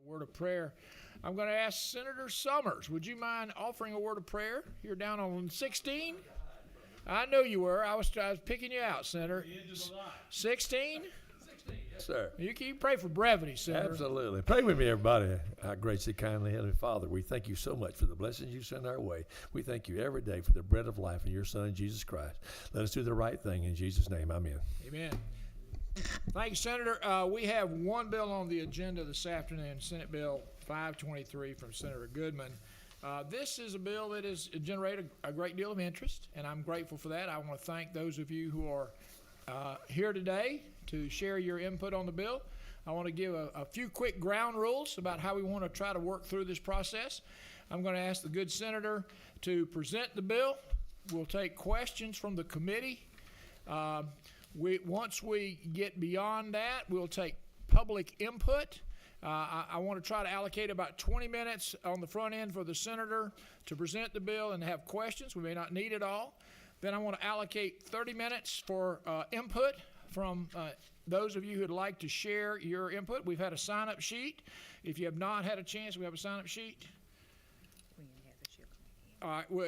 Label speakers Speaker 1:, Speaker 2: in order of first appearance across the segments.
Speaker 1: Word of prayer. I'm going to ask Senator Summers, would you mind offering a word of prayer? You're down on 16? I know you were. I was picking you out, Senator. 16?
Speaker 2: Sir.
Speaker 1: You can pray for brevity, Senator.
Speaker 2: Absolutely. Pray with me, everybody. Our graciously, kindly, Heavenly Father, we thank you so much for the blessings you send our way. We thank you every day for the bread of life in your Son, Jesus Christ. Let us do the right thing in Jesus' name. Amen.
Speaker 1: Amen. Thank you, Senator. We have one bill on the agenda this afternoon, Senate Bill 523 from Senator Goodman. This is a bill that has generated a great deal of interest, and I'm grateful for that. I want to thank those of you who are here today to share your input on the bill. I want to give a few quick ground rules about how we want to try to work through this process. I'm going to ask the good senator to present the bill. We'll take questions from the committee. Once we get beyond that, we'll take public input. I want to try to allocate about 20 minutes on the front end for the senator to present the bill and have questions. We may not need it all. Then I want to allocate 30 minutes for input from those of you who'd like to share your input. We've had a sign-up sheet. If you have not had a chance, we have a sign-up sheet. All right. Well,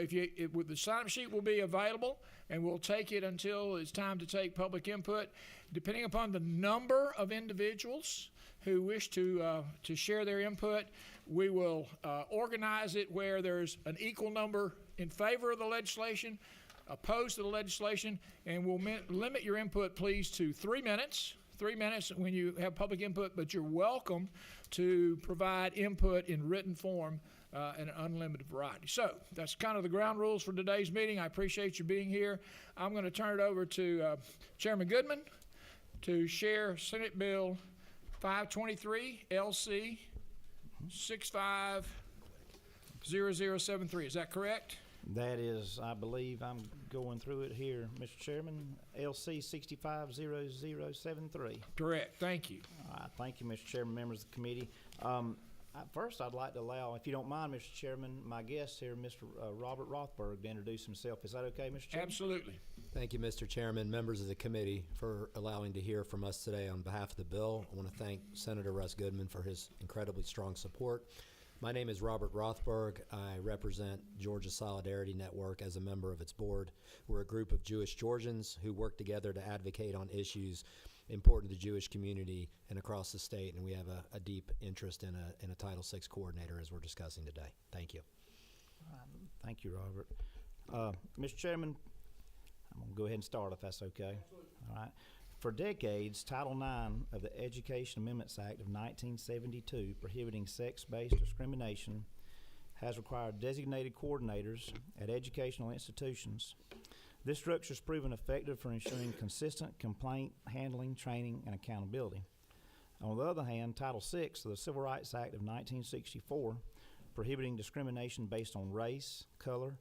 Speaker 1: the sign-up sheet will be available, and we'll take it until it's time to take public input. Depending upon the number of individuals who wish to share their input, we will organize it where there's an equal number in favor of the legislation, opposed to the legislation, and we'll limit your input, please, to 3 minutes. 3 minutes when you have public input, but you're welcome to provide input in written form in an unlimited variety. So that's kind of the ground rules for today's meeting. I appreciate you being here. I'm going to turn it over to Chairman Goodman to share Senate Bill 523 LC 650073. Is that correct?
Speaker 3: That is, I believe I'm going through it here, Mr. Chairman, LC 650073.
Speaker 1: Correct. Thank you.
Speaker 3: Thank you, Mr. Chairman, members of the committee. First, I'd like to allow, if you don't mind, Mr. Chairman, my guest here, Mr. Robert Rothberg, to introduce himself. Is that okay, Mr. Chairman?
Speaker 1: Absolutely.
Speaker 4: Thank you, Mr. Chairman, members of the committee, for allowing to hear from us today on behalf of the bill. I want to thank Senator Russ Goodman for his incredibly strong support. My name is Robert Rothberg. I represent Georgia Solidarity Network as a member of its board. We're a group of Jewish Georgians who work together to advocate on issues important to the Jewish community and across the state, and we have a deep interest in a Title VI coordinator as we're discussing today. Thank you.
Speaker 3: Thank you, Robert. Mr. Chairman, I'm going to go ahead and start if that's okay.
Speaker 1: Absolutely.
Speaker 3: All right. For decades, Title IX of the Education Amendments Act of 1972, prohibiting sex-based discrimination, has required designated coordinators at educational institutions. This structure has proven effective for ensuring consistent complaint handling, training, and accountability. On the other hand, Title VI of the Civil Rights Act of 1964, prohibiting discrimination based on race, color,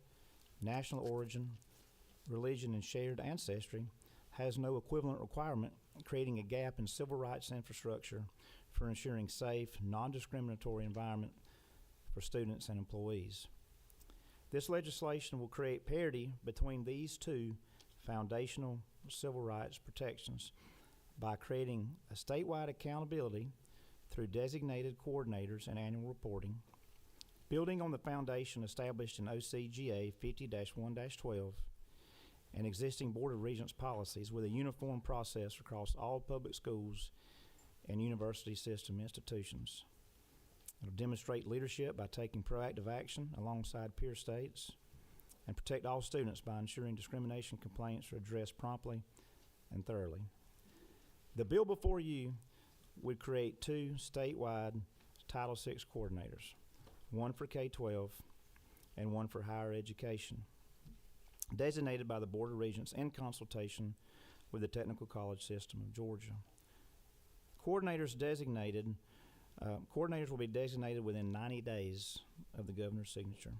Speaker 3: national origin, religion, and shared ancestry, has no equivalent requirement, creating a gap in civil rights infrastructure for ensuring safe, non-discriminatory environment for students and employees. This legislation will create parity between these two foundational civil rights protections by creating a statewide accountability through designated coordinators and annual reporting, building on the foundation established in OCGA 50-1-12, and existing Board of Regents policies with a uniform process across all public schools and university system institutions. It will demonstrate leadership by taking proactive action alongside peer states and protect all students by ensuring discrimination complaints are addressed promptly and thoroughly. The bill before you would create 2 statewide Title VI coordinators, one for K-12 and one for higher education, designated by the Board of Regents in consultation with the Technical College System of Georgia. Coordinators will be designated within 90 days of the governor's signature.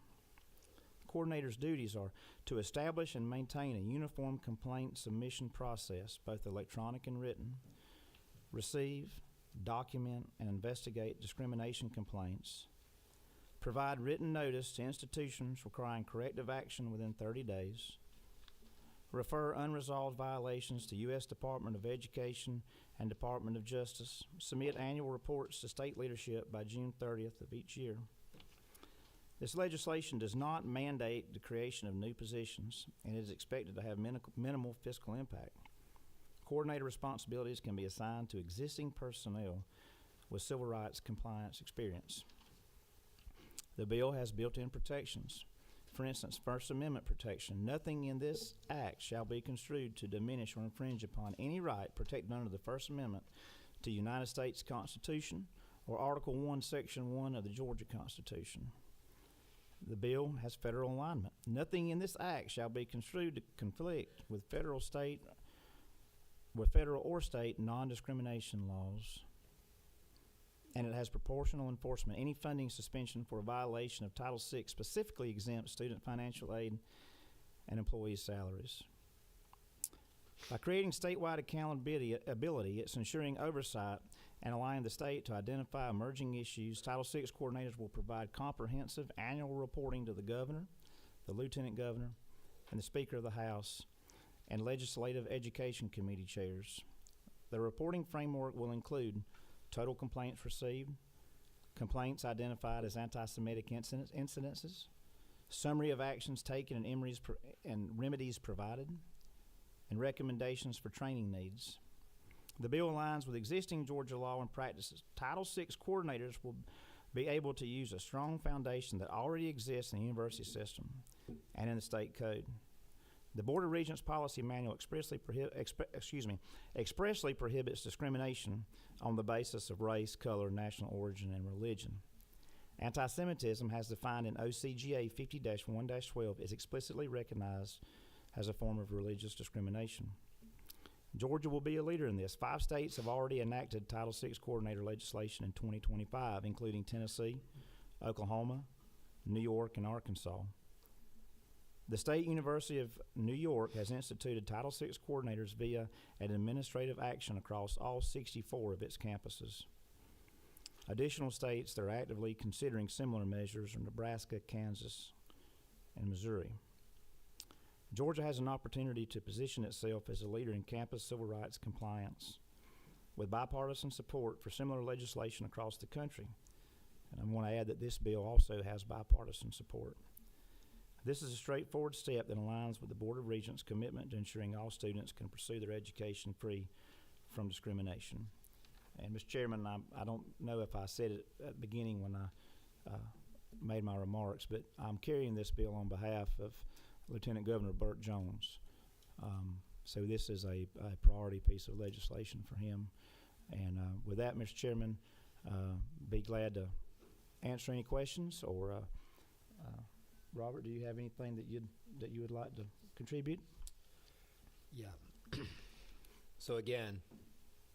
Speaker 3: Coordinators' duties are to establish and maintain a uniform complaint submission process, both electronic and written, receive, document, and investigate discrimination complaints, provide written notice to institutions requiring corrective action within 30 days, refer unresolved violations to U.S. Department of Education and Department of Justice, submit annual reports to state leadership by June 30th of each year. This legislation does not mandate the creation of new positions and is expected to have minimal fiscal impact. Coordinator responsibilities can be assigned to existing personnel with civil rights compliance experience. The bill has built-in protections. For instance, First Amendment protection. Nothing in this act shall be construed to diminish or infringe upon any right protected under the First Amendment to the United States Constitution or Article 1, Section 1 of the Georgia Constitution. The bill has federal alignment. Nothing in this act shall be construed to conflict with federal or state non-discrimination laws. And it has proportional enforcement. Any funding suspension for a violation of Title VI specifically exempts student financial aid and employee salaries. By creating statewide accountability, it's ensuring oversight and allowing the state to identify emerging issues. Title VI coordinators will provide comprehensive annual reporting to the governor, the lieutenant governor, and the Speaker of the House, and legislative education committee chairs. The reporting framework will include total complaints received, complaints identified as anti-Semitic incidences, summary of actions taken and remedies provided, and recommendations for training needs. The bill aligns with existing Georgia law and practices. Title VI coordinators will be able to use a strong foundation that already exists in the university system and in the state code. The Board of Regents Policy Manual expressly prohibits discrimination on the basis of race, color, national origin, and religion. Anti-Semitism, as defined in OCGA 50-1-12, is explicitly recognized as a form of religious discrimination. Georgia will be a leader in this. 5 states have already enacted Title VI coordinator legislation in 2025, including Tennessee, Oklahoma, New York, and Arkansas. The State University of New York has instituted Title VI coordinators via an administrative action across all 64 of its campuses. Additional states that are actively considering similar measures are Nebraska, Kansas, and Missouri. Georgia has an opportunity to position itself as a leader in campus civil rights compliance with bipartisan support for similar legislation across the country. And I want to add that this bill also has bipartisan support. This is a straightforward step that aligns with the Board of Regents' commitment to ensuring all students can pursue their education free from discrimination. And Mr. Chairman, I don't know if I said it at the beginning when I made my remarks, but I'm carrying this bill on behalf of Lieutenant Governor Burt Jones. So this is a priority piece of legislation for him. And with that, Mr. Chairman, be glad to answer any questions. Or Robert, do you have anything that you would like to contribute?
Speaker 4: Yeah. So again,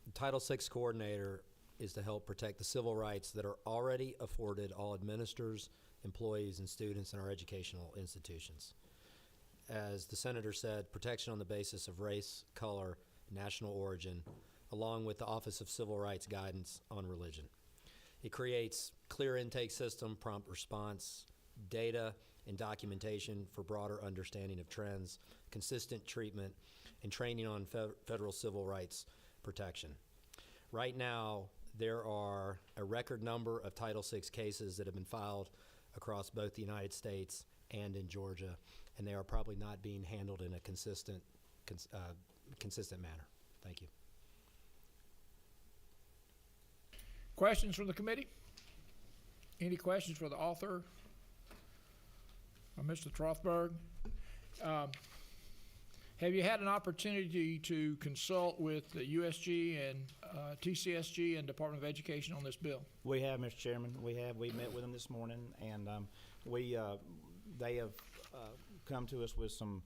Speaker 4: the Title VI coordinator is to help protect the civil rights that are already afforded all administrators, employees, and students in our educational institutions. As the Senator said, protection on the basis of race, color, national origin, along with the Office of Civil Rights guidance on religion. It creates clear intake system, prompt response, data and documentation for broader understanding of trends, consistent treatment, and training on federal civil rights protection. Right now, there are a record number of Title VI cases that have been filed across both the United States and in Georgia, and they are probably not being handled in a consistent manner. Thank you.
Speaker 1: Questions from the committee? Any questions for the author? Mr. Rothberg? Have you had an opportunity to consult with the USG and TCSG and Department of Education on this bill?
Speaker 3: We have, Mr. Chairman. We met with them this morning, and they have come to us with some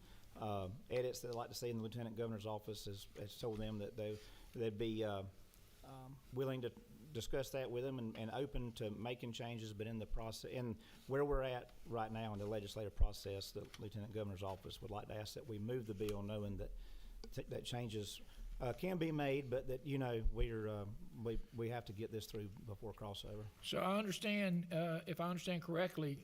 Speaker 3: edits that they'd like to see in the Lieutenant Governor's office. Has told them that they'd be willing to discuss that with them and open to making changes, but in the process, in where we're at right now in the legislative process, the Lieutenant Governor's office would like to ask that we move the bill, knowing that changes Can be made, but that, we have to get this through before crossover.
Speaker 1: So I understand, if I understand correctly,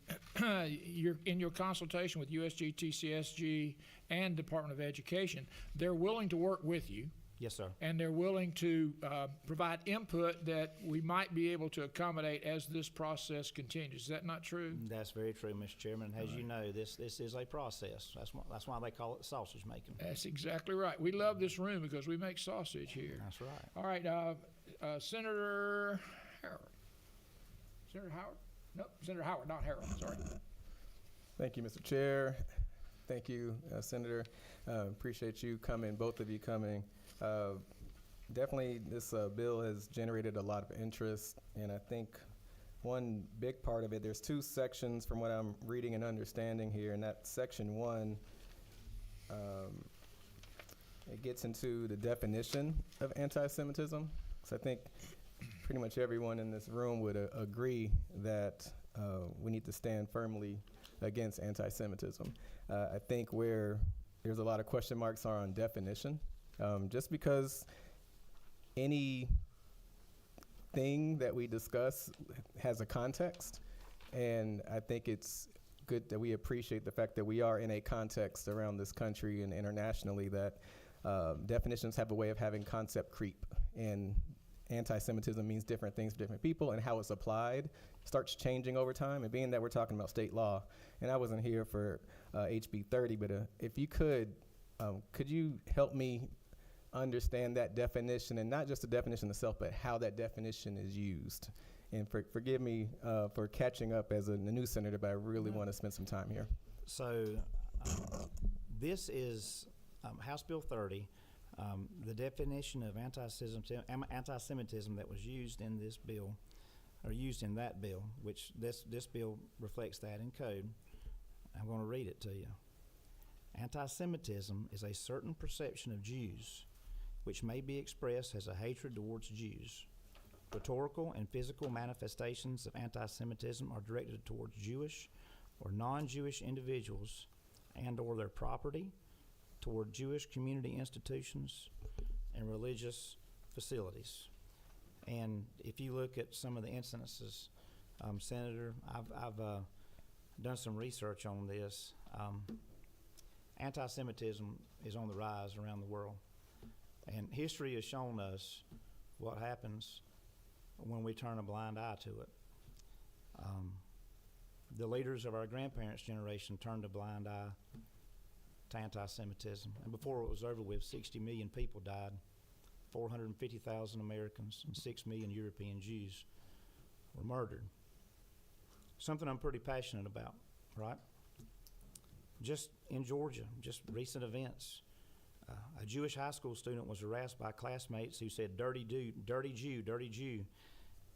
Speaker 1: you're in your consultation with USG, TCSG, and Department of Education, they're willing to work with you,
Speaker 3: Yes, sir.
Speaker 1: and they're willing to provide input that we might be able to accommodate as this process continues. Is that not true?
Speaker 3: That's very true, Mr. Chairman. As you know, this is a process. That's why they call it sausage making.
Speaker 1: That's exactly right. We love this room because we make sausage here.
Speaker 3: That's right.
Speaker 1: All right, Senator Howard. Senator Howard? No, Senator Howard, not Harold, sorry.
Speaker 5: Thank you, Mr. Chair. Thank you, Senator. Appreciate you coming, both of you coming. Definitely, this bill has generated a lot of interest, and I think one big part of it, there's two sections from what I'm reading and understanding here, and that section 1, it gets into the definition of anti-Semitism. So I think pretty much everyone in this room would agree that we need to stand firmly against anti-Semitism. I think where there's a lot of question marks are on definition. Just because any thing that we discuss has a context, and I think it's good that we appreciate the fact that we are in a context around this country and internationally that definitions have a way of having concept creep, and anti-Semitism means different things for different people, and how it's applied starts changing over time. And being that we're talking about state law, and I wasn't here for HB 30, but if you could you help me understand that definition, and not just the definition itself, but how that definition is used? And forgive me for catching up as a new senator, but I really want to spend some time here.
Speaker 3: So this is House Bill 30. The definition of anti-Semitism that was used in this bill, or used in that bill, which this bill reflects that in code. I'm going to read it to you. Anti-Semitism is a certain perception of Jews which may be expressed as a hatred towards Jews. Rhetorical and physical manifestations of anti-Semitism are directed towards Jewish or non-Jewish individuals and or their property, toward Jewish community institutions and religious facilities. And if you look at some of the incidences, Senator, I've done some research on this. Anti-Semitism is on the rise around the world. And history has shown us what happens when we turn a blind eye to it. The leaders of our grandparents' generation turned a blind eye to anti-Semitism. And before it was over with, 60 million people died. 450,000 Americans and 6 million European Jews were murdered. Something I'm pretty passionate about, right? Just in Georgia, just recent events. A Jewish high school student was harassed by classmates who said, "Dirty dude, dirty Jew, dirty Jew,"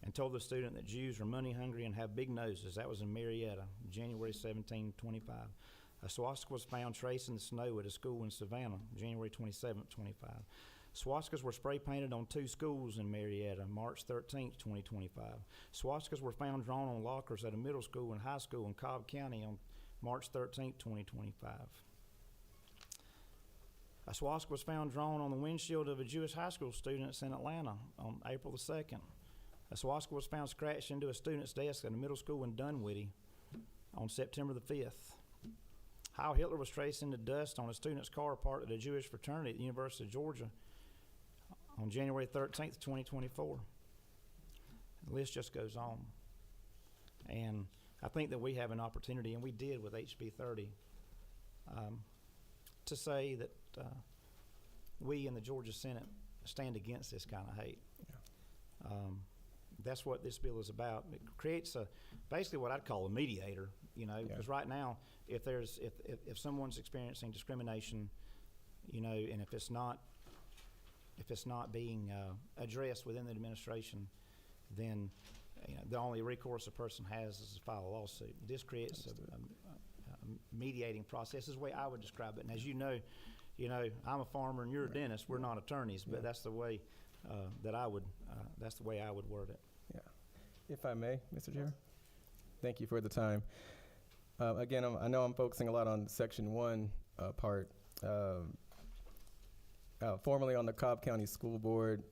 Speaker 3: and told the student that Jews are money hungry and have big noses. That was in Marietta, January 17, 25. A swastika was found traced in the snow at a school in Savannah, January 27, 25. Swastikas were spray painted on 2 schools in Marietta, March 13, 2025. Swastikas were found drawn on lockers at a middle school and high school in Cobb County on March 13, 2025. A swastika was found drawn on the windshield of a Jewish high school student in Atlanta on April the 2nd. A swastika was found scratched into a student's desk at a middle school in Dunwoody on September the 5th. Heil Hitler was traced into dust on a student's car parked at a Jewish fraternity at the University of Georgia on January 13th, 2024. The list just goes on. And I think that we have an opportunity, and we did with HB 30, to say that we in the Georgia Senate stand against this kind of hate. Yeah. That's what this bill is about. It creates basically what I'd call a mediator, because right now, if someone's experiencing discrimination, and if it's not being addressed within the administration, then the only recourse a person has is to file a lawsuit. This creates a mediating process, is the way I would describe it. And as you know, I'm a farmer and you're a dentist. We're not attorneys, but that's the way that's the way I would word it.
Speaker 5: Yeah. If I may, Mr. Chair. Thank you for the time. Again, I know I'm focusing a lot on Section 1 part. formerly on the Cobb County School Board,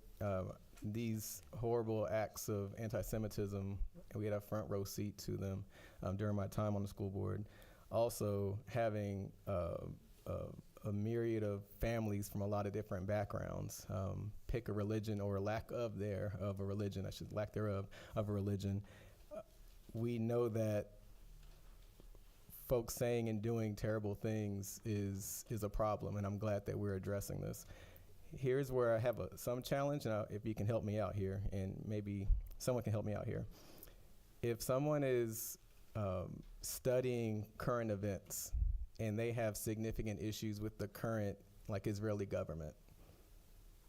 Speaker 5: these horrible acts of anti-Semitism, we had a front row seat to them during my time on the school board. Also having a myriad of families from a lot of different backgrounds pick a religion or lack thereof of a religion. We know that folks saying and doing terrible things is a problem, and I'm glad that we're addressing this. Here's where I have some challenge, and if you can help me out here, and maybe someone can help me out here. If someone is studying current events and they have significant issues with the current, like, Israeli government,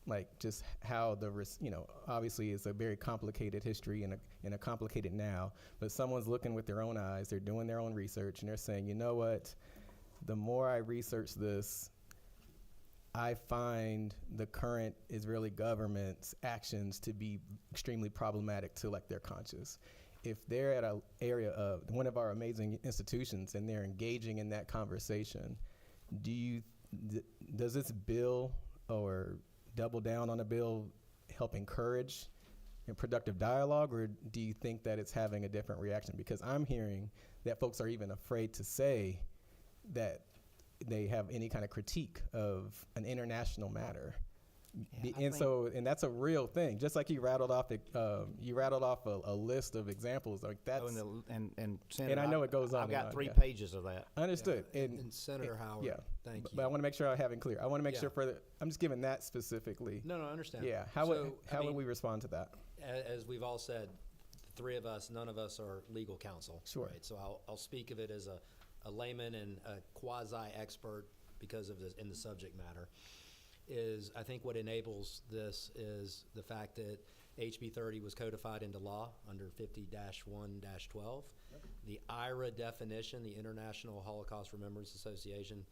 Speaker 5: like just how obviously it's a very complicated history and a complicated now, but someone's looking with their own eyes, they're doing their own research, and they're saying, you know what, the more I research this, I find the current Israeli government's actions to be extremely problematic to like their conscience. If they're at an area of one of our amazing institutions and they're engaging in that conversation, does this bill or double down on a bill help encourage a productive dialogue, or do you think that it's having a different reaction? Because I'm hearing that folks are even afraid to say that they have any kind of critique of an international matter.
Speaker 3: Yeah,
Speaker 5: And that's a real thing. Just like you rattled off a list of examples like that's.
Speaker 3: And Senator,
Speaker 5: I know it goes on.
Speaker 3: I've got
Speaker 5: and on,
Speaker 3: 3
Speaker 5: yeah.
Speaker 3: pages of that.
Speaker 5: Understood.
Speaker 4: And Senator Howard,
Speaker 5: yeah.
Speaker 4: thank you.
Speaker 5: But I want to make sure I have it clear. I want to make
Speaker 4: Yeah.
Speaker 5: sure I'm just giving that specifically.
Speaker 4: No, I understand.
Speaker 5: Yeah. How
Speaker 4: So,
Speaker 5: would we respond to that?
Speaker 4: As we've all said, the 3 of us, none of us are legal counsel.
Speaker 5: Sure.
Speaker 4: Right? So I'll speak of it as a layman and a quasi-expert because of in the subject matter. I think what enables this is the fact that HB 30 was codified into law under 50-1-12. The IRA definition, the International Holocaust Remembrance Association,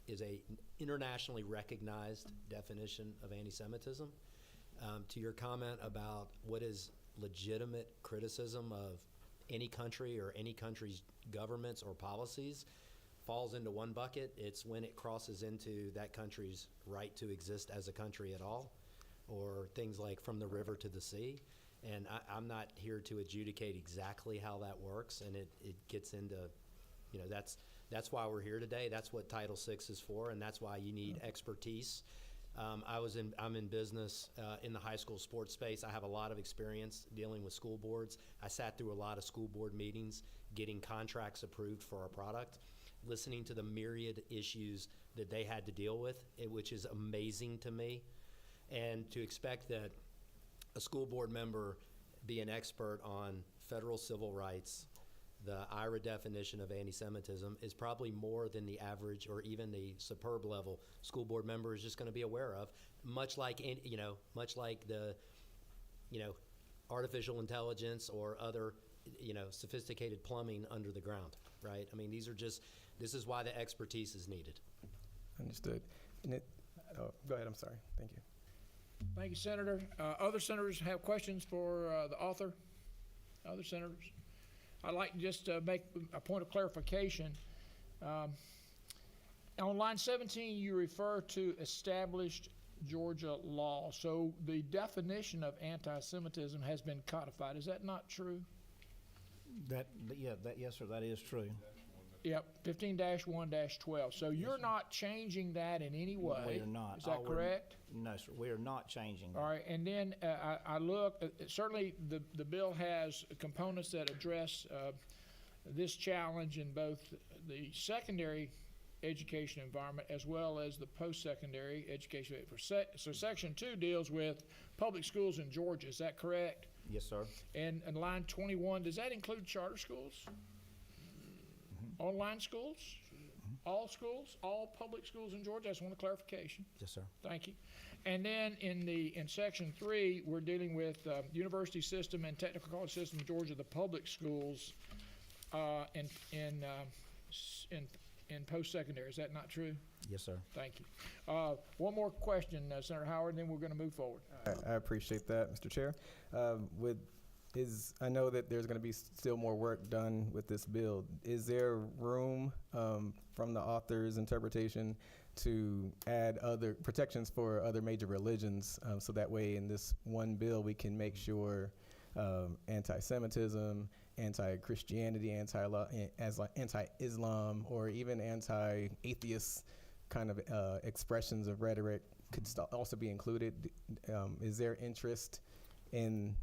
Speaker 4: is a internationally recognized definition of anti-Semitism. To your comment about what is legitimate criticism of any country or any country's governments or policies, falls into one bucket. It's when it crosses into that country's right to exist as a country at all, or things like from the river to the sea. And I'm not here to adjudicate exactly how that works, and it gets into, that's why we're here today. That's what Title VI is for, and that's why you need expertise. I'm in business in the high school sports space. I have a lot of experience dealing with school boards. I sat through a lot of school board meetings, getting contracts approved for our product, listening to the myriad issues that they had to deal with, which is amazing to me. And to expect that a school board member be an expert on federal civil rights, the IRA definition of anti-Semitism, is probably more than the average or even the superb level school board member is just going to be aware of, much like the artificial intelligence or other sophisticated plumbing under the ground, right? I mean, this is why the expertise is needed.
Speaker 5: Understood. Go ahead. I'm sorry. Thank you.
Speaker 1: Thank you, Senator. Other senators have questions for the author? Other senators? I'd like to just make a point of clarification. On line 17, you refer to established Georgia law. So the definition of anti-Semitism has been codified. Is that not true?
Speaker 3: Yes, sir, that is true.
Speaker 1: Yep, 15-1-12. So you're not changing that in any way?
Speaker 3: We are not.
Speaker 1: Is that correct?
Speaker 3: No, sir, we are not changing that.
Speaker 1: All right, and then I look, certainly the bill has components that address this challenge in both the secondary education environment as well as the post-secondary education. So Section 2 deals with public schools in Georgia, is that correct?
Speaker 3: Yes, sir.
Speaker 1: And line 21, does that include charter schools? Online schools? All schools? All public schools in Georgia? I just want a clarification.
Speaker 3: Yes, sir.
Speaker 1: Thank you. And then in Section 3, we're dealing with university system and technical college system in Georgia, the public schools in post-secondary. Is that not true?
Speaker 3: Yes, sir.
Speaker 1: Thank you. One more question, Senator Howard, and then we're going to move forward.
Speaker 5: I appreciate that, Mr. Chair. I know that there's going to be still more work done with this bill. Is there room from the author's interpretation to add other protections for other major religions, so that way in this one bill we can make sure anti-Semitism, anti-Christianity, anti-Islam, or even anti-atheist kind of expressions of rhetoric could also be included. Is there interest in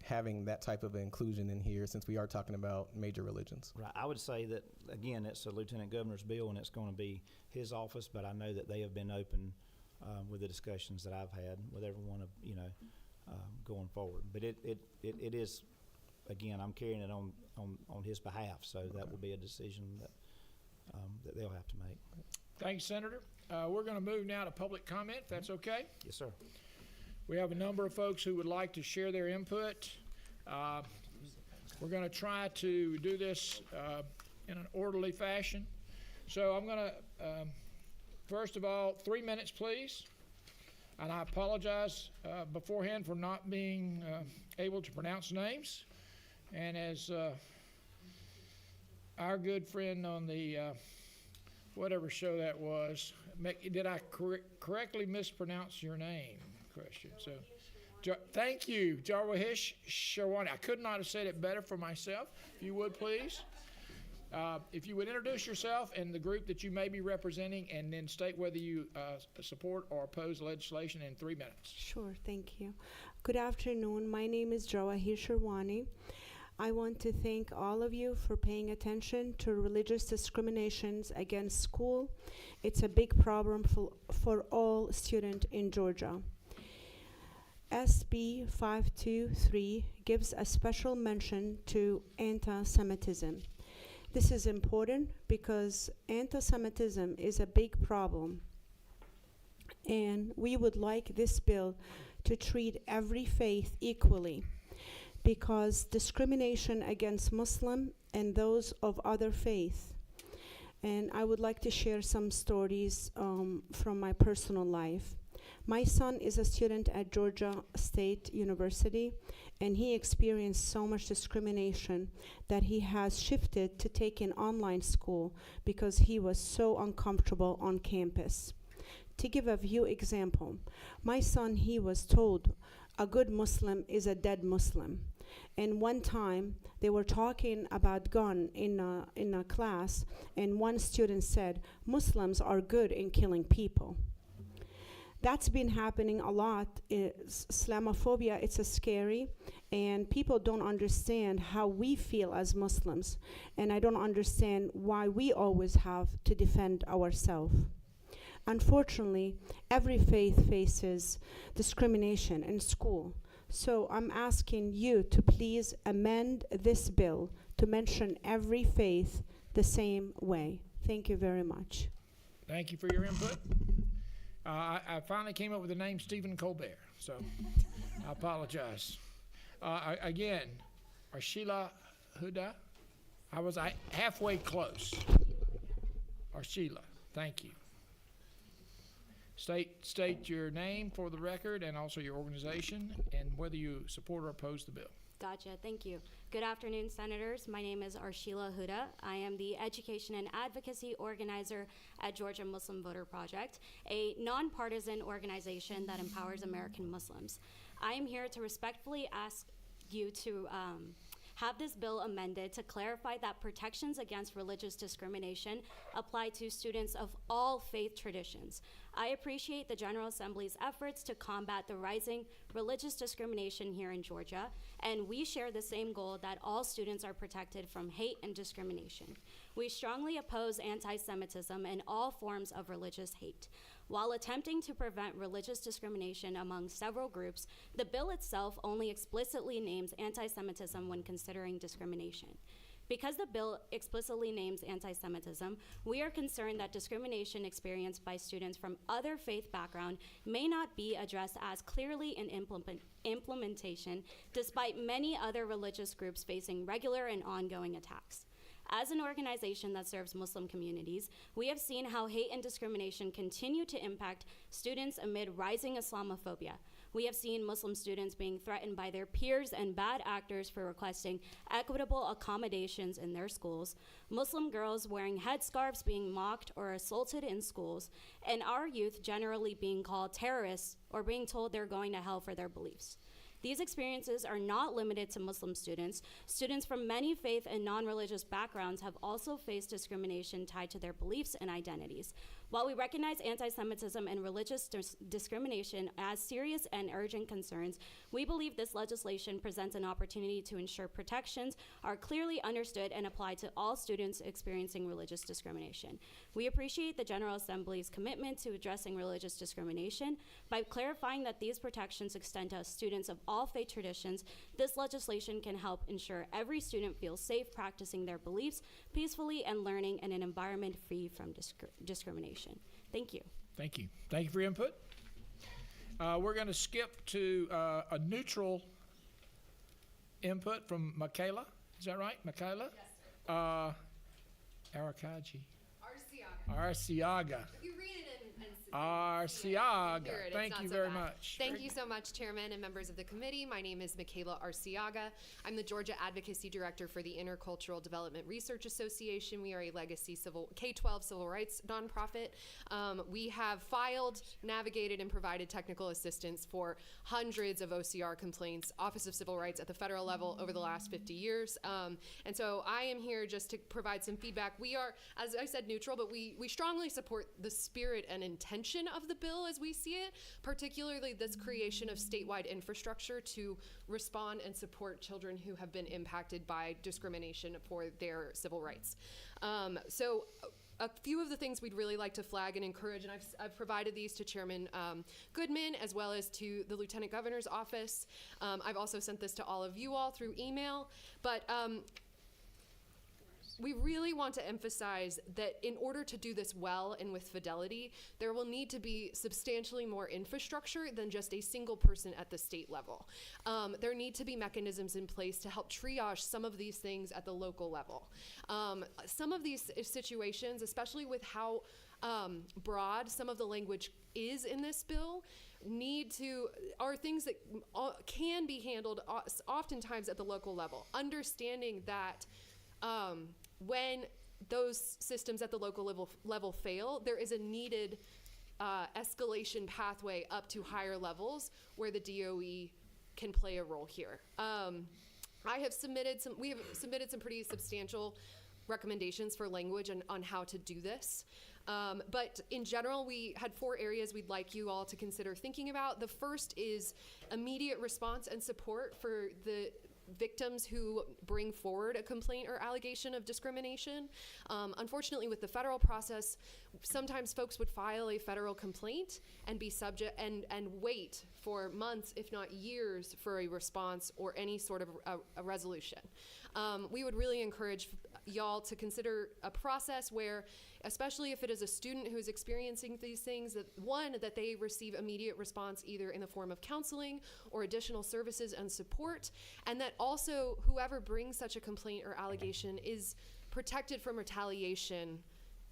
Speaker 5: having that type of inclusion in here, since we are talking about major religions?
Speaker 3: Right. I would say that, again, it's the Lieutenant Governor's bill, and it's going to be his office, but I know that they have been open with the discussions that I've had with everyone, going forward. But it is, again, I'm carrying it on his behalf, so that will be a decision that they'll have to make.
Speaker 1: Thanks, Senator. We're going to move now to public comment, if that's okay.
Speaker 3: Yes, sir.
Speaker 1: We have a number of folks who would like to share their input. We're going to try to do this in an orderly fashion. So I'm going to, first of all, 3 minutes, please. And I apologize beforehand for not being able to pronounce names. And as our good friend on the whatever show that was, did I correctly mispronounce your name? Question. So, thank you, Jarwahish Sharwani. I could not have said it better for myself. If you would, please. If you would introduce yourself and the group that you may be representing, and then state whether you support or oppose legislation in 3 minutes.
Speaker 6: Sure, thank you. Good afternoon. My name is Jawahir Sharwani. I want to thank all of you for paying attention to religious discriminations against school. It's a big problem for all students in Georgia. SB 523 gives a special mention to anti-Semitism. This is important because anti-Semitism is a big problem, and we would like this bill to treat every faith equally, because discrimination against Muslim and those of other faith. And I would like to share some stories from my personal life. My son is a student at Georgia State University, and he experienced so much discrimination that he has shifted to taking online school because he was so uncomfortable on campus. To give a few examples, my son, he was told a good Muslim is a dead Muslim. And one time they were talking about gun in a class, and one student said, Muslims are good in killing people. That's been happening a lot. Islamophobia, it's scary, and people don't understand how we feel as Muslims, and I don't understand why we always have to defend ourselves. Unfortunately, every faith faces discrimination in school. So I'm asking you to please amend this bill to mention every faith the same way. Thank you very much.
Speaker 1: Thank you for your input. I finally came up with the name Stephen Colbert, so I apologize. Again, Arshila Huda. I was halfway close. Arshila, thank you. State your name for the record and also your organization and whether you support or oppose the bill.
Speaker 7: Gotcha, thank you. Good afternoon, Senators. My name is Arshila Huda. I am the Education and Advocacy Organizer at Georgia Muslim Voter Project, a nonpartisan organization that empowers American Muslims. I am here to respectfully ask you to have this bill amended to clarify that protections against religious discrimination apply to students of all faith traditions. I appreciate the General Assembly's efforts to combat the rising religious discrimination here in Georgia, and we share the same goal that all students are protected from hate and discrimination. We strongly oppose anti-Semitism and all forms of religious hate. While attempting to prevent religious discrimination among several groups, the bill itself only explicitly names anti-Semitism when considering discrimination. Because the bill explicitly names anti-Semitism, we are concerned that discrimination experienced by students from other faith backgrounds may not be addressed as clearly in implementation, despite many other religious groups facing regular and ongoing attacks. As an organization that serves Muslim communities, we have seen how hate and discrimination continue to impact students amid rising Islamophobia. We have seen Muslim students being threatened by their peers and bad actors for requesting equitable accommodations in their schools, Muslim girls wearing headscarves being mocked or assaulted in schools, and our youth generally being called terrorists or being told they're going to hell for their beliefs. These experiences are not limited to Muslim students. Students from many faith and non-religious backgrounds have also faced discrimination tied to their beliefs and identities. While we recognize anti-Semitism and religious discrimination as serious and urgent concerns, we believe this legislation presents an opportunity to ensure protections are clearly understood and applied to all students experiencing religious discrimination. We appreciate the General Assembly's commitment to addressing religious discrimination. By clarifying that these protections extend to students of all faith traditions, this legislation can help ensure every student feels safe practicing their beliefs peacefully and learning in an environment free from discrimination. Thank you.
Speaker 1: Thank you. Thank you for your input. We're going to skip to a neutral input from Michaela. Is that right, Michaela?
Speaker 8: Yes, sir.
Speaker 1: Arakaji.
Speaker 8: Arciaga.
Speaker 1: Arciaga.
Speaker 8: You read it and
Speaker 1: Arciaga.
Speaker 8: Hear it, it's
Speaker 1: Thank
Speaker 8: not
Speaker 1: you
Speaker 8: so
Speaker 1: very
Speaker 8: bad.
Speaker 1: much.
Speaker 8: Thank you so much, Chairman and members of the committee. My name is Michaela Arciaga. I'm the Georgia Advocacy Director for the Intercultural Development Research Association. We are a legacy K-12 civil rights nonprofit. We have filed, navigated, and provided technical assistance for hundreds of OCR complaints, Office of Civil Rights at the federal level over the last 50 years. And so I am here just to provide some feedback. We are, as I said, neutral, but we strongly support the spirit and intention of the bill as we see it, particularly this creation of statewide infrastructure to respond and support children who have been impacted by discrimination for their civil rights. So a few of the things we'd really like to flag and encourage, and I've provided these to Chairman Goodman as well as to the Lieutenant Governor's office. I've also sent this to all of you all through email, but we really want to emphasize that in order to do this well and with fidelity, there will need to be substantially more infrastructure than just a single person at the state level. There need to be mechanisms in place to help triage some of these things at the local level. Some of these situations, especially with how broad some of the language is in this bill, are things that can be handled oftentimes at the local level. Understanding that when those systems at the local level fail, there is a needed escalation pathway up to higher levels where the DOE can play a role here. We have submitted some pretty substantial recommendations for language on how to do this. But in general, we had 4 areas we'd like you all to consider thinking about. The first is immediate response and support for the victims who bring forward a complaint or allegation of discrimination. Unfortunately, with the federal process, sometimes folks would file a federal complaint and be subject and wait for months, if not years, for a response or any sort of a resolution. We would really encourage y'all to consider a process where, especially if it is a student who is experiencing these things, that they receive immediate response either in the form of counseling or additional services and support, and that also whoever brings such a complaint or allegation is protected from retaliation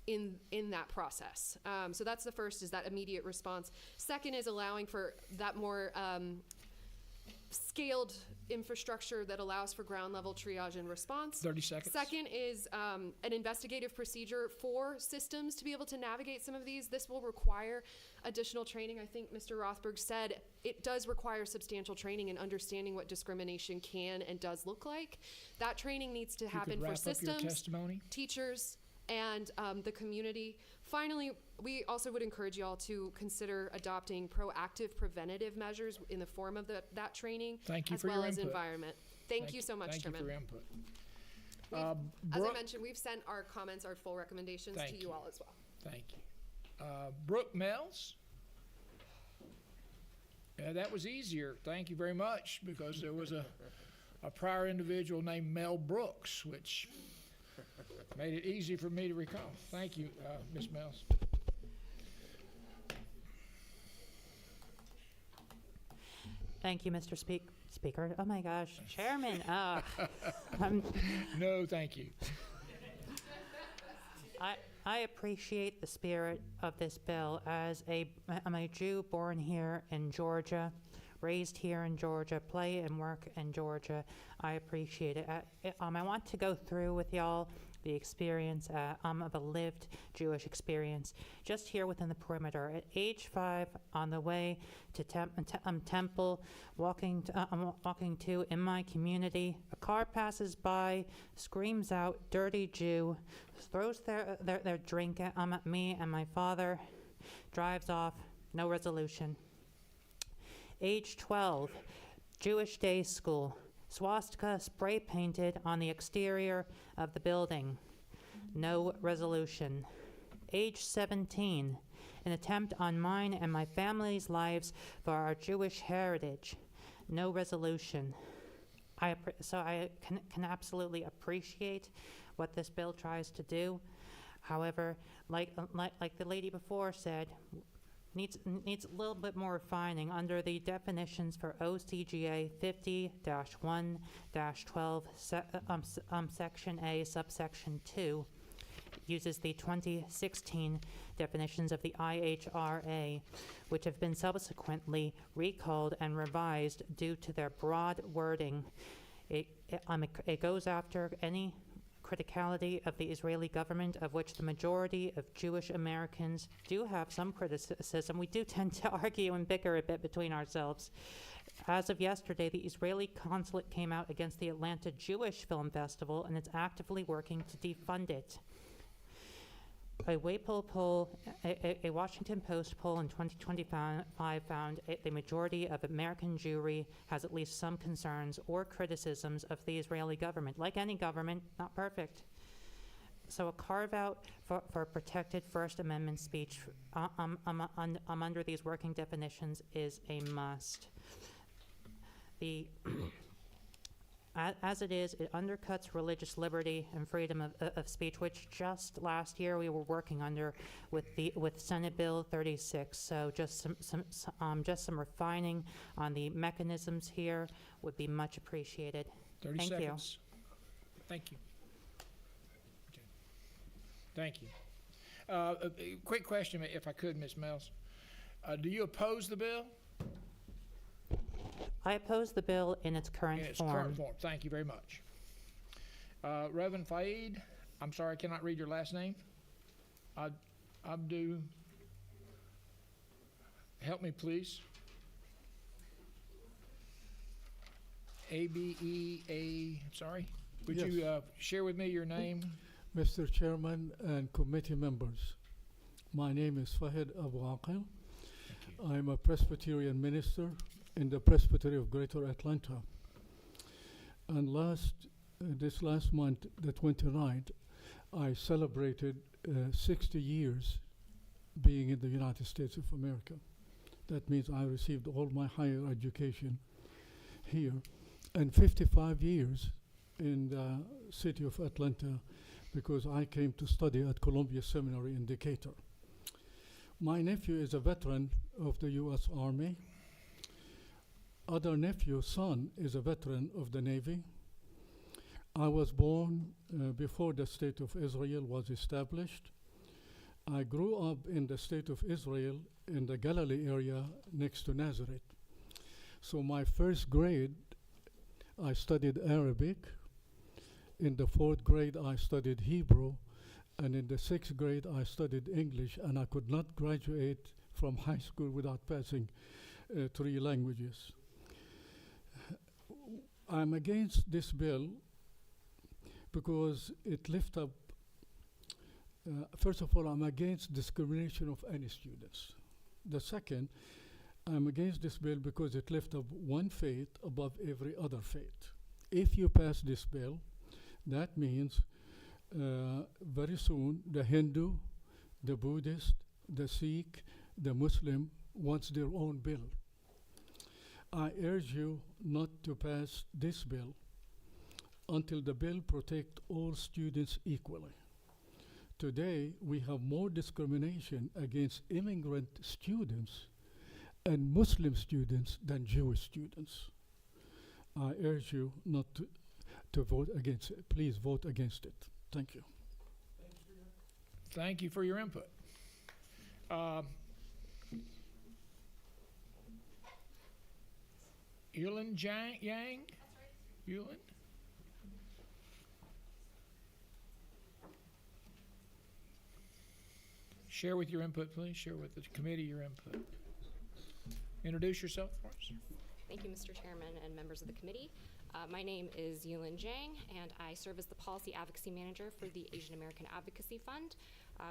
Speaker 8: in that process. So that's the first, is that immediate response. Second is allowing for that more scaled infrastructure that allows for ground level triage and response.
Speaker 1: 30 seconds.
Speaker 8: Second is an investigative procedure for systems to be able to navigate some of these. This will require additional training. I think Mr. Rothberg said it does require substantial training in understanding what discrimination can and does look like. That training needs to happen for systems, teachers, and the community. Finally, we also would encourage you all to consider adopting proactive preventative measures in the form of that training,
Speaker 1: Thank you
Speaker 8: as
Speaker 1: for
Speaker 8: well
Speaker 1: your
Speaker 8: as
Speaker 1: input.
Speaker 8: environment. Thank you so much,
Speaker 1: Thank
Speaker 8: Chairman.
Speaker 1: you for your input.
Speaker 8: As I
Speaker 1: Brooke-
Speaker 8: mentioned, we've sent our comments, our full recommendations
Speaker 1: Thank
Speaker 8: to
Speaker 1: you.
Speaker 8: you all as well.
Speaker 1: Thank you. Brooke Mills. That was easier. Thank you very much, because there was a prior individual named Mel Brooks, which made it easy for me to recall. Thank you, Ms. Mills.
Speaker 9: Thank you, Mr. Speaker. Oh my gosh, Chairman.
Speaker 1: No, thank you.
Speaker 9: I appreciate the spirit of this bill. I'm a Jew born here in Georgia, raised here in Georgia, play and work in Georgia. I appreciate it. I want to go through with y'all the experience of a lived Jewish experience just here within the perimeter. At age 5, on the way to Temple, walking to in my community, a car passes by, screams out, "Dirty Jew," throws their drink at me and my father, drives off, no resolution. Age 12, Jewish day school. Swastika spray painted on the exterior of the building. No resolution. Age 17, an attempt on mine and my family's lives for our Jewish heritage. No resolution. So I can absolutely appreciate what this bill tries to do. However, like the lady before said, needs a little bit more refining under the definitions for OCGA 50-1-12, Section A, subsection 2, uses the 2016 definitions of the IHRA, which have been subsequently recalled and revised due to their broad wording. It goes after any criticality of the Israeli government, of which the majority of Jewish Americans do have some criticism. We do tend to argue and bicker a bit between ourselves. As of yesterday, the Israeli consulate came out against the Atlanta Jewish Film Festival, and it's actively working to defund it. A WAPO poll, a Washington Post poll in 2025 found the majority of American Jewry has at least some concerns or criticisms of the Israeli government. Like any government, not perfect. So a carve-out for protected First Amendment speech under these working definitions is a must. As it is, it undercuts religious liberty and freedom of speech, which just last year we were working under with Senate Bill 36. So just some refining on the mechanisms here would be much appreciated.
Speaker 1: 30
Speaker 9: Thank
Speaker 1: seconds. Thank you. Okay. Thank you. A quick question, if I could, Ms. Mills. Do you oppose the bill?
Speaker 9: I oppose the bill in its current
Speaker 1: In its
Speaker 9: form.
Speaker 1: current form. Thank you very much. Reverend Faid, I'm sorry, I cannot read your last name. Abdu, help me please. Sorry. Would
Speaker 10: Yes.
Speaker 1: you share with me your name?
Speaker 10: Mr. Chairman and committee members, my name is Fahid Abu Aqil. I'm a Presbyterian minister in the Presbytery of Greater Atlanta. And this last month, the 29th, I celebrated 60 years being in the United States of America. That means I received all my higher education here, and 55 years in the city of Atlanta, because I came to study at Columbia Seminary in Decatur. My nephew is a veteran of the U.S. Army. Other nephew's son is a veteran of the Navy. I was born before the State of Israel was established. I grew up in the State of Israel in the Galilee area next to Nazareth. So my first grade, I studied Arabic. In the 4th grade, I studied Hebrew. And in the 6th grade, I studied English, and I could not graduate from high school without passing 3 languages. I'm against this bill because it lifts up, first of all, I'm against discrimination of any students. The second, I'm against this bill because it lifts up one faith above every other faith. If you pass this bill, that means very soon the Hindu, the Buddhist, the Sikh, the Muslim wants their own bill. I urge you not to pass this bill until the bill protects all students equally. Today, we have more discrimination against immigrant students and Muslim students than Jewish students. I urge you not to vote against it. Please vote against it. Thank you.
Speaker 1: Thank you for your input. Yulin Yang? Yulin? Share with your input, please. Share with the committee your input. Introduce yourself for us.
Speaker 11: Thank you, Mr. Chairman and members of the committee. My name is Yulin Zhang, and I serve as the Policy Advocacy Manager for the Asian American Advocacy Fund,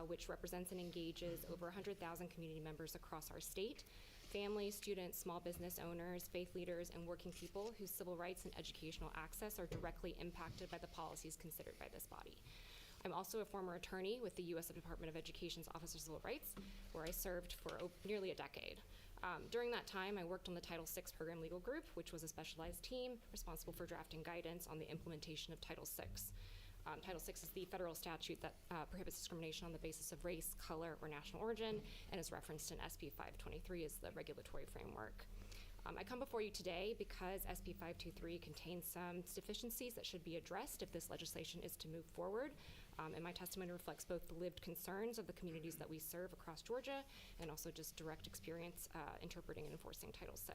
Speaker 11: which represents and engages over 100,000 community members across our state, families, students, small business owners, faith leaders, and working people whose civil rights and educational access are directly impacted by the policies considered by this body. I'm also a former attorney with the U.S. Department of Education's Office of Civil Rights, where I served for nearly a decade. During that time, I worked on the Title VI Program Legal Group, which was a specialized team responsible for drafting guidance on the implementation of Title VI. Title VI is the federal statute that prohibits discrimination on the basis of race, color, or national origin, and is referenced in SB 523 as the regulatory framework. I come before you today because SB 523 contains some deficiencies that should be addressed if this legislation is to move forward. And my testimony reflects both the lived concerns of the communities that we serve across Georgia and also just direct experience interpreting and enforcing Title VI.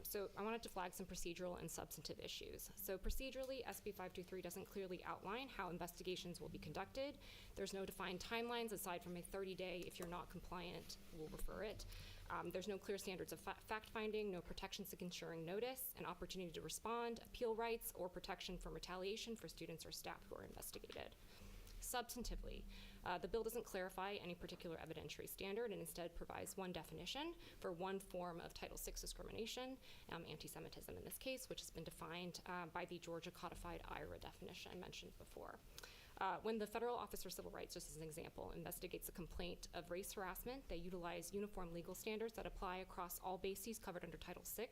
Speaker 11: So I wanted to flag some procedural and substantive issues. So procedurally, SB 523 doesn't clearly outline how investigations will be conducted. There's no defined timelines aside from a 30-day, if you're not compliant, we'll refer it. There's no clear standards of fact-finding, no protections of ensuring notice, an opportunity to respond, appeal rights, or protection from retaliation for students or staff who are investigated. Substantively, the bill doesn't clarify any particular evidentiary standard and instead provides one definition for one form of Title VI discrimination, anti-Semitism in this case, which has been defined by the Georgia codified IRA definition mentioned before. When the Federal Office for Civil Rights, just as an example, investigates a complaint of race harassment, they utilize uniform legal standards that apply across all bases covered under Title VI.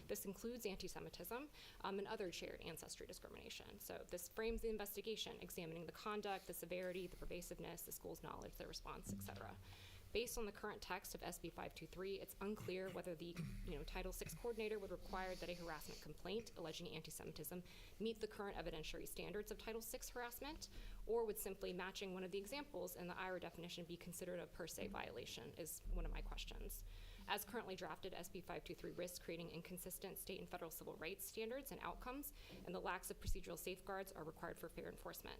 Speaker 11: This includes anti-Semitism and other shared ancestry discrimination. So this frames the investigation, examining the conduct, the severity, the pervasiveness, the school's knowledge, their response, et cetera. Based on the current text of SB 523, it's unclear whether the Title VI coordinator would require that a harassment complaint alleging anti-Semitism meet the current evidentiary standards of Title VI harassment, or would simply matching one of the examples in the IRA definition be considered a per se violation is one of my questions. As currently drafted, SB 523 risks creating inconsistent state and federal civil rights standards and outcomes, and the lacks of procedural safeguards are required for fair enforcement.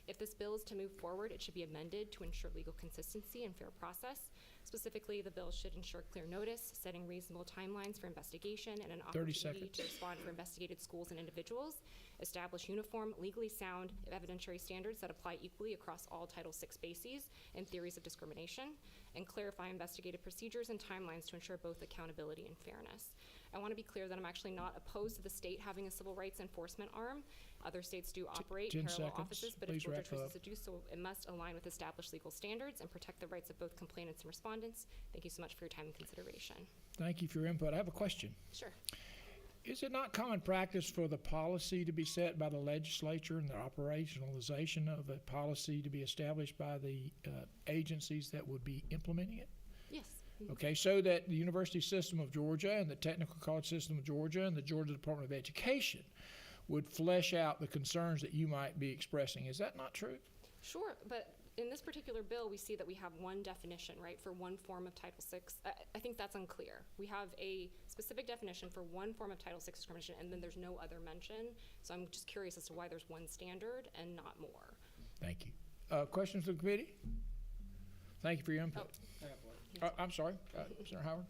Speaker 11: If this bill is to move forward, it should be amended to ensure legal consistency and fair process. Specifically, the bill should ensure clear notice, setting reasonable timelines for investigation and an opportunity to respond for investigated schools and individuals, establish uniform, legally sound evidentiary standards that apply equally across all Title VI bases and theories of discrimination, and clarify investigative procedures and timelines to ensure both accountability and fairness. I want to be clear that I'm actually not opposed to the state having a civil rights enforcement arm. Other states do operate
Speaker 1: 10
Speaker 11: parallel
Speaker 1: seconds.
Speaker 11: offices, but if
Speaker 1: Please
Speaker 11: Georgia
Speaker 1: wrap
Speaker 11: chooses
Speaker 1: up.
Speaker 11: to do so, it must align with established legal standards and protect the rights of both complainants and respondents. Thank you so much for your time and consideration.
Speaker 1: Thank you for your input. I have a question.
Speaker 11: Sure.
Speaker 1: Is it not common practice for the policy to be set by the legislature and the operationalization of the policy to be established by the agencies that would be implementing it?
Speaker 11: Yes.
Speaker 1: Okay, so that the University System of Georgia and the Technical College System of Georgia and the Georgia Department of Education would flesh out the concerns that you might be expressing. Is that not true?
Speaker 11: Sure, but in this particular bill, we see that we have one definition, right, for one form of Title VI. I think that's unclear. We have a specific definition for one form of Title VI discrimination, and then there's no other mention. So I'm just curious as to why there's one standard and not more.
Speaker 1: Thank you. Questions of the committee? Thank you for your input. I'm sorry, Senator Howard.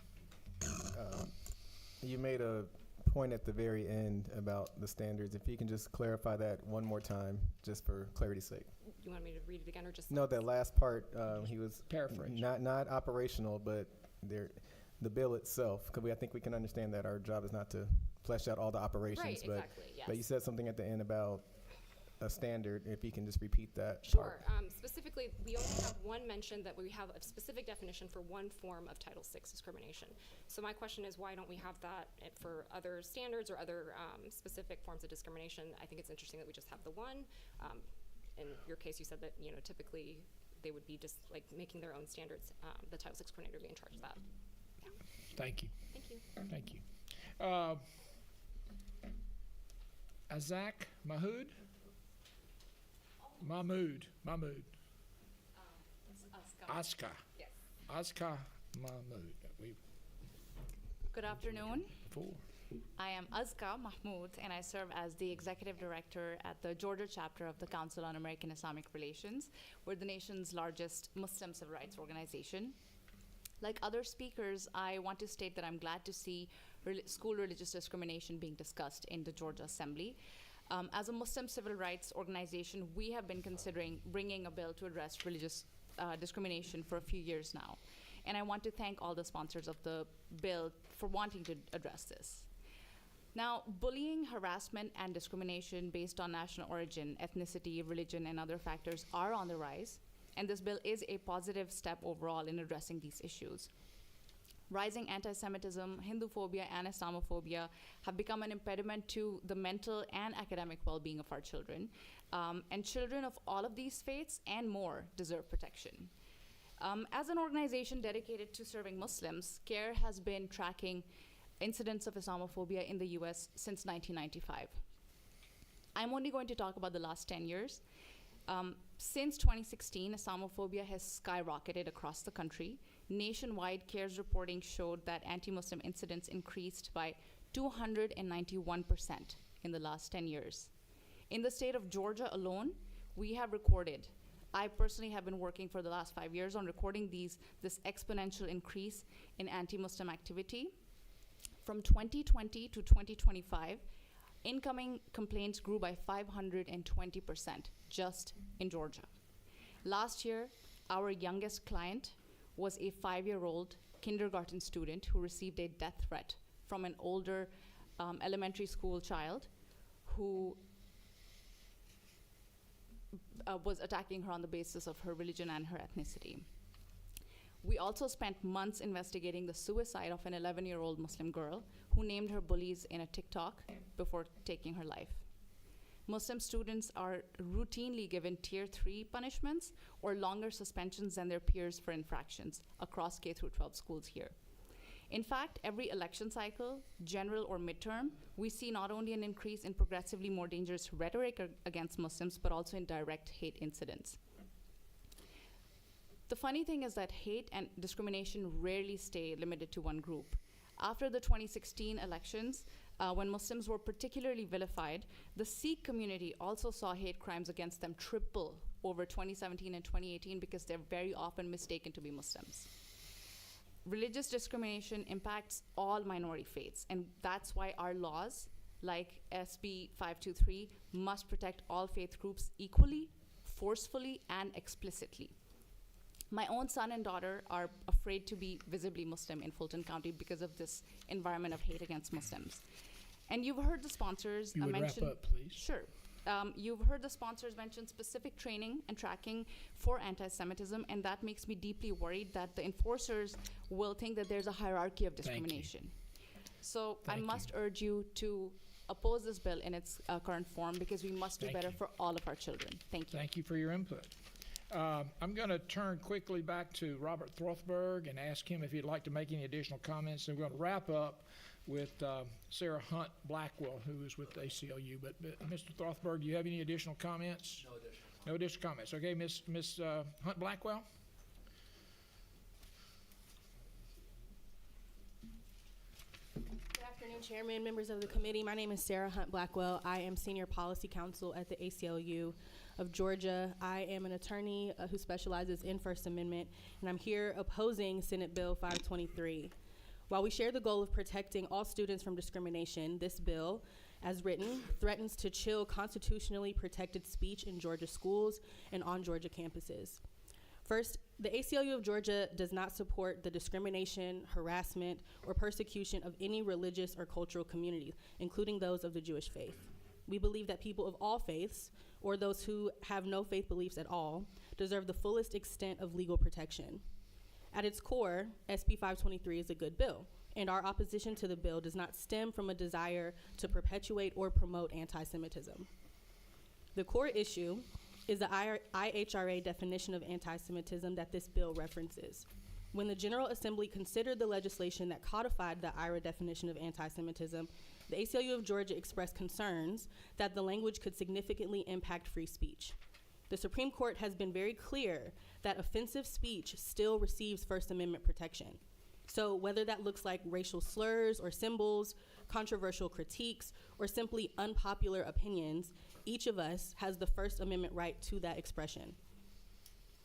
Speaker 5: You made a point at the very end about the standards. If you can just clarify that one more time, just for clarity's sake.
Speaker 11: You want me to read it again or just?
Speaker 5: No, that last part, he was
Speaker 1: Paraphrase.
Speaker 5: not operational, but the bill itself, because I think we can understand that our job is not to flesh out all the operations.
Speaker 11: Right,
Speaker 5: but,
Speaker 11: exactly, yes.
Speaker 5: But you said something at the end about a standard, if you can just repeat that
Speaker 11: Sure.
Speaker 5: part.
Speaker 11: Specifically, we only have one mention that we have a specific definition for one form of Title VI discrimination. So my question is, why don't we have that for other standards or other specific forms of discrimination? I think it's interesting that we just have the one. In your case, you said that typically they would be just like making their own standards. The Title VI coordinator would be in charge of that. Yeah.
Speaker 1: Thank you.
Speaker 11: Thank you.
Speaker 1: Thank you. Azak Mahmood? Mahmood. Aska.
Speaker 11: Yes.
Speaker 1: Aska Mahmood. We
Speaker 12: Good afternoon.
Speaker 1: four.
Speaker 12: I am Azka Mahmood, and I serve as the Executive Director at the Georgia chapter of the Council on American Islamic Relations. We're the nation's largest Muslim civil rights organization. Like other speakers, I want to state that I'm glad to see school religious discrimination being discussed in the Georgia Assembly. As a Muslim civil rights organization, we have been considering bringing a bill to address religious discrimination for a few years now. And I want to thank all the sponsors of the bill for wanting to address this. Now, bullying, harassment, and discrimination based on national origin, ethnicity, religion, and other factors are on the rise, and this bill is a positive step overall in addressing these issues. Rising anti-Semitism, Hinduphobia, and Islamophobia have become an impediment to the mental and academic well-being of our children, and children of all of these faiths and more deserve protection. As an organization dedicated to serving Muslims, CARE has been tracking incidents of Islamophobia in the US since 1995. I'm only going to talk about the last 10 years. Since 2016, Islamophobia has skyrocketed across the country. Nationwide, CARE's reporting showed that anti-Muslim incidents increased by 291% in the last 10 years. In the state of Georgia alone, we have recorded, I personally have been working for the last 5 years on recording this exponential increase in anti-Muslim activity. From 2020 to 2025, incoming complaints grew by 520% just in Georgia. Last year, our youngest client was a 5-year-old kindergarten student who received a death threat from an older elementary school child who was attacking her on the basis of her religion and her ethnicity. We also spent months investigating the suicide of an 11-year-old Muslim girl who named her bullies in a TikTok before taking her life. Muslim students are routinely given Tier 3 punishments or longer suspensions than their peers for infractions across K-12 schools here. In fact, every election cycle, general or midterm, we see not only an increase in progressively more dangerous rhetoric against Muslims, but also in direct hate incidents. The funny thing is that hate and discrimination rarely stay limited to one group. After the 2016 elections, when Muslims were particularly vilified, the Sikh community also saw hate crimes against them triple over 2017 and 2018 because they're very often mistaken to be Muslims. Religious discrimination impacts all minority faiths, and that's why our laws, like SB 523, must protect all faith groups equally, forcefully, and explicitly. My own son and daughter are afraid to be visibly Muslim in Fulton County because of this environment of hate against Muslims. And you've heard the sponsors
Speaker 1: You would
Speaker 12: mention—
Speaker 1: wrap up, please.
Speaker 12: Sure. You've heard the sponsors mention specific training and tracking for anti-Semitism, and that makes me deeply worried that the enforcers will think that there's a hierarchy of discrimination. So I must urge you to oppose this bill in its current form because we must do better for all of our children. Thank you.
Speaker 1: Thank you for your input. I'm going to turn quickly back to Robert Throthberg and ask him if he'd like to make any additional comments. And we're going to wrap up with Sarah Hunt Blackwell, who is with the ACLU. But Mr. Throthberg, do you have any additional comments? No additional. No additional comments. Okay, Ms. Hunt Blackwell.
Speaker 13: Good afternoon, Chairman, members of the committee. My name is Sarah Hunt Blackwell. I am Senior Policy Counsel at the ACLU of Georgia. I am an attorney who specializes in First Amendment, and I'm here opposing Senate Bill 523. While we share the goal of protecting all students from discrimination, this bill, as written, threatens to chill constitutionally protected speech in Georgia schools and on Georgia campuses. First, the ACLU of Georgia does not support the discrimination, harassment, or persecution of any religious or cultural community, including those of the Jewish faith. We believe that people of all faiths, or those who have no faith beliefs at all, deserve the fullest extent of legal protection. At its core, SB 523 is a good bill, and our opposition to the bill does not stem from a desire to perpetuate or promote anti-Semitism. The core issue is the IHRA definition of anti-Semitism that this bill references. When the General Assembly considered the legislation that codified the IHRA definition of anti-Semitism, the ACLU of Georgia expressed concerns that the language could significantly impact free speech. The Supreme Court has been very clear that offensive speech still receives First Amendment protection. So whether that looks like racial slurs or symbols, controversial critiques, or simply unpopular opinions, each of us has the First Amendment right to that expression.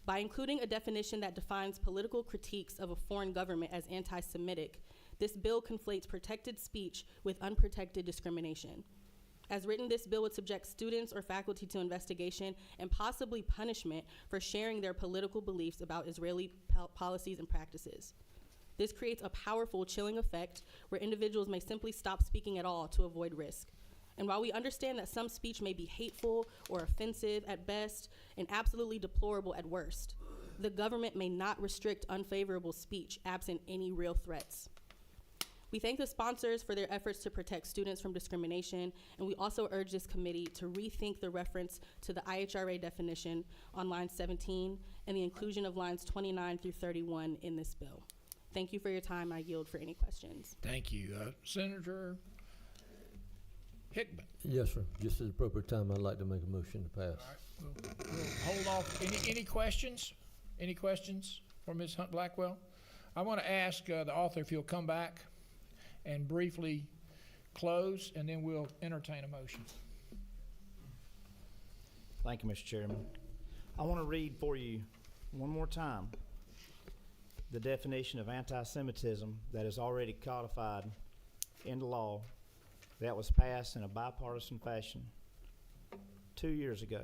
Speaker 13: By including a definition that defines political critiques of a foreign government as anti-Semitic, this bill conflates protected speech with unprotected discrimination. As written, this bill would subject students or faculty to investigation and possibly punishment for sharing their political beliefs about Israeli policies and practices. This creates a powerful chilling effect where individuals may simply stop speaking at all to avoid risk. And while we understand that some speech may be hateful or offensive at best and absolutely deplorable at worst, the government may not restrict unfavorable speech absent any real threats. We thank the sponsors for their efforts to protect students from discrimination, and we also urge this committee to rethink the reference to the IHRA definition on line 17 and the inclusion of lines 29 through 31 in this bill. Thank you for your time. I yield for any questions.
Speaker 1: Thank you. Senator Hickman.
Speaker 14: Yes, sir. Just at the appropriate time, I'd like to make a motion to pass.
Speaker 1: All right, we'll hold off. Any questions? Any questions for Ms. Hunt Blackwell? I want to ask the author if he'll come back and briefly close, and then we'll entertain a motion.
Speaker 3: Thank you, Mr. Chairman. I want to read for you one more time the definition of anti-Semitism that is already codified into law that was passed in a bipartisan fashion 2 years ago.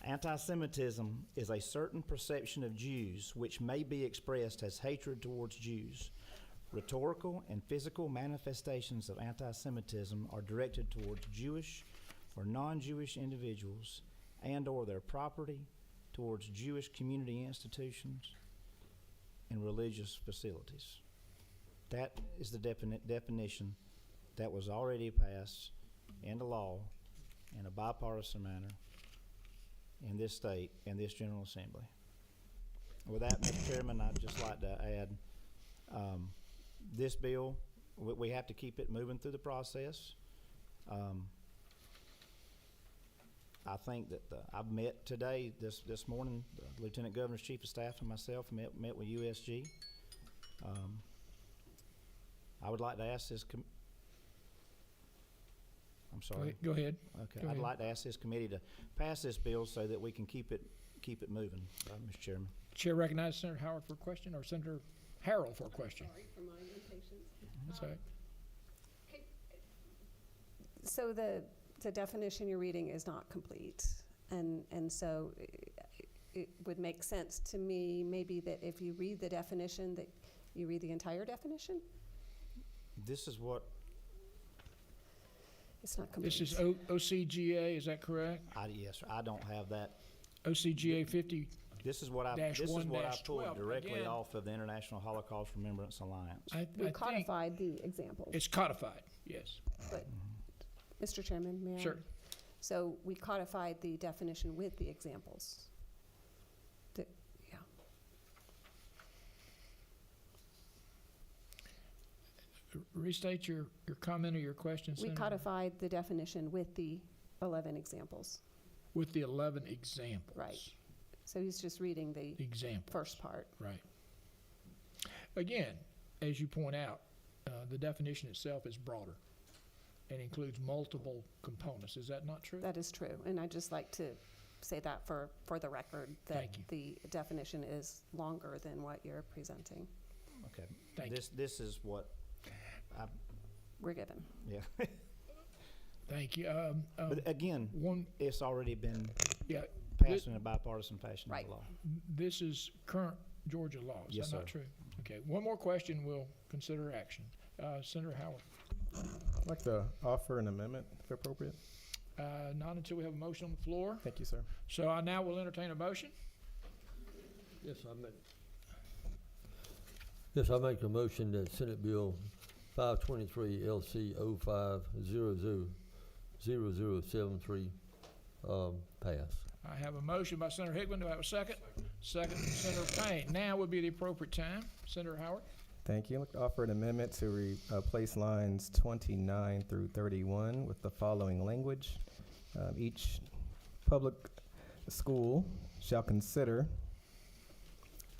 Speaker 3: Anti-Semitism is a certain perception of Jews which may be expressed as hatred towards Jews. Rhetorical and physical manifestations of anti-Semitism are directed towards Jewish or non-Jewish individuals and or their property, towards Jewish community institutions and religious facilities. That is the definition that was already passed into law in a bipartisan manner in this state and this General Assembly. With that, Mr. Chairman, I'd just like to add this bill, we have to keep it moving through the process. I think that I've met today, this morning, the Lieutenant Governor's Chief of Staff and myself met with USG. I would like to ask this I'm sorry.
Speaker 1: Go ahead.
Speaker 3: Okay,
Speaker 1: Go
Speaker 3: I'd
Speaker 1: ahead.
Speaker 3: like to ask this committee to pass this bill so that we can keep it moving, Mr. Chairman.
Speaker 1: Chair recognizes Senator Howard for a question, or Senator Harrell for a question.
Speaker 15: Sorry for my impatience.
Speaker 1: That's all right.
Speaker 15: So the definition you're reading is not complete, and so it would make sense to me maybe that if you read the definition that you read the entire definition.
Speaker 3: This is what
Speaker 15: It's not complete.
Speaker 1: This is OCGA, is that correct?
Speaker 3: yes, sir. I don't have that.
Speaker 1: OCGA 50.
Speaker 3: This is what I pulled directly
Speaker 1: Again,
Speaker 3: off of the International Holocaust Remembrance Alliance.
Speaker 1: I
Speaker 15: We
Speaker 1: think
Speaker 15: codified the examples.
Speaker 1: it's codified, yes.
Speaker 15: But, Mr. Chairman, may I?
Speaker 1: Sure.
Speaker 15: So we codified the definition with the examples. Yeah.
Speaker 1: Restate your comment or your question,
Speaker 15: We
Speaker 1: Senator.
Speaker 15: codified the definition with the 11 examples.
Speaker 1: With the 11 examples.
Speaker 15: Right. So he's just reading the
Speaker 1: Example.
Speaker 15: first part.
Speaker 1: Right. Again, as you point out, the definition itself is broader and includes multiple components. Is that not true?
Speaker 15: That is true, and I'd just like to say that for the record, that
Speaker 1: Thank you.
Speaker 15: the definition is longer than what you're presenting.
Speaker 3: Okay.
Speaker 1: Thank you.
Speaker 3: This is what
Speaker 15: We're given.
Speaker 3: yeah.
Speaker 1: Thank you.
Speaker 3: But again, it's already been
Speaker 1: Yeah,
Speaker 3: passed in a bipartisan fashion
Speaker 15: Right.
Speaker 3: into law.
Speaker 1: this is current Georgia law. Is
Speaker 3: Yes,
Speaker 1: that not
Speaker 3: sir.
Speaker 1: true? Okay, one more question, we'll consider action. Senator Howard.
Speaker 5: I'd like to offer an amendment, if appropriate.
Speaker 1: Not until we have a motion on the floor.
Speaker 5: Thank you, sir.
Speaker 1: So I now will entertain a motion.
Speaker 14: Yes, I make a motion that Senate Bill 523 LC 05000073 pass.
Speaker 1: I have a motion by Senator Hickman. Do I have a second? Second from Senator Payne. Now would be the appropriate time. Senator Howard.
Speaker 5: Thank you. I'd like to offer an amendment to replace lines 29 through 31 with the following language. Each public school shall consider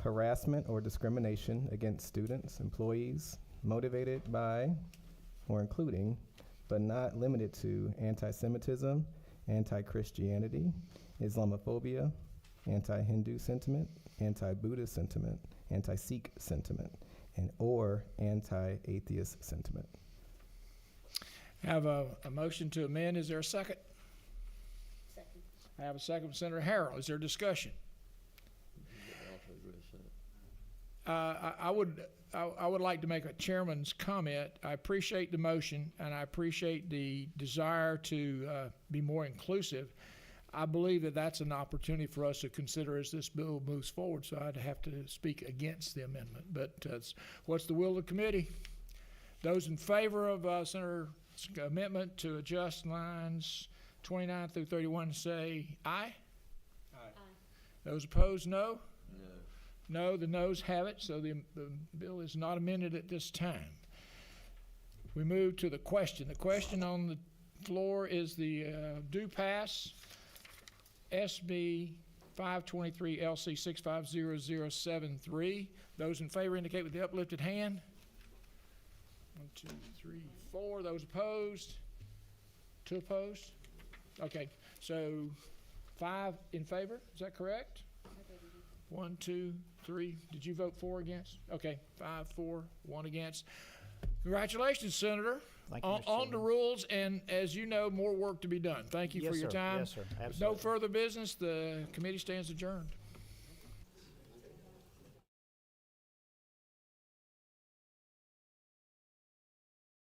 Speaker 5: harassment or discrimination against students, employees, motivated by or including, but not limited to, anti-Semitism, anti-Christianity, Islamophobia, anti-Hindu sentiment, anti-Buddhist sentiment, anti-Sikh sentiment, and or anti-atheist sentiment.
Speaker 1: Have a motion to amend. Is there a second?
Speaker 15: Second.
Speaker 1: I have a second from Senator Harrell. Is there discussion? I would like to make a chairman's comment. I appreciate the motion, and I appreciate the desire to be more inclusive. I believe that that's an opportunity for us to consider as this bill moves forward, so I'd have to speak against the amendment. But what's the will of the committee? Those in favor of Senator's amendment to adjust lines 29 through 31 say aye. Aye. Those opposed, no. No, the noes have it, so the bill is not amended at this time. We move to the question. The question on the floor is the due pass SB 523 LC 650073. Those in favor indicate with the uplifted hand. 1, 2, 3, 4. Those opposed? 2 opposed? Okay, so 5 in favor, is that correct? 1, 2, 3. Did you vote 4 against? Okay, 5, 4, 1 against. Congratulations, Senator.
Speaker 3: Thank you, Mr.
Speaker 1: On the
Speaker 3: Chairman.
Speaker 1: rules, and as you know, more work to be done. Thank you
Speaker 3: Yes,
Speaker 1: for your
Speaker 3: sir.
Speaker 1: time.
Speaker 3: Yes, sir.
Speaker 1: With no
Speaker 3: Absolutely.
Speaker 1: further business, the committee stands adjourned.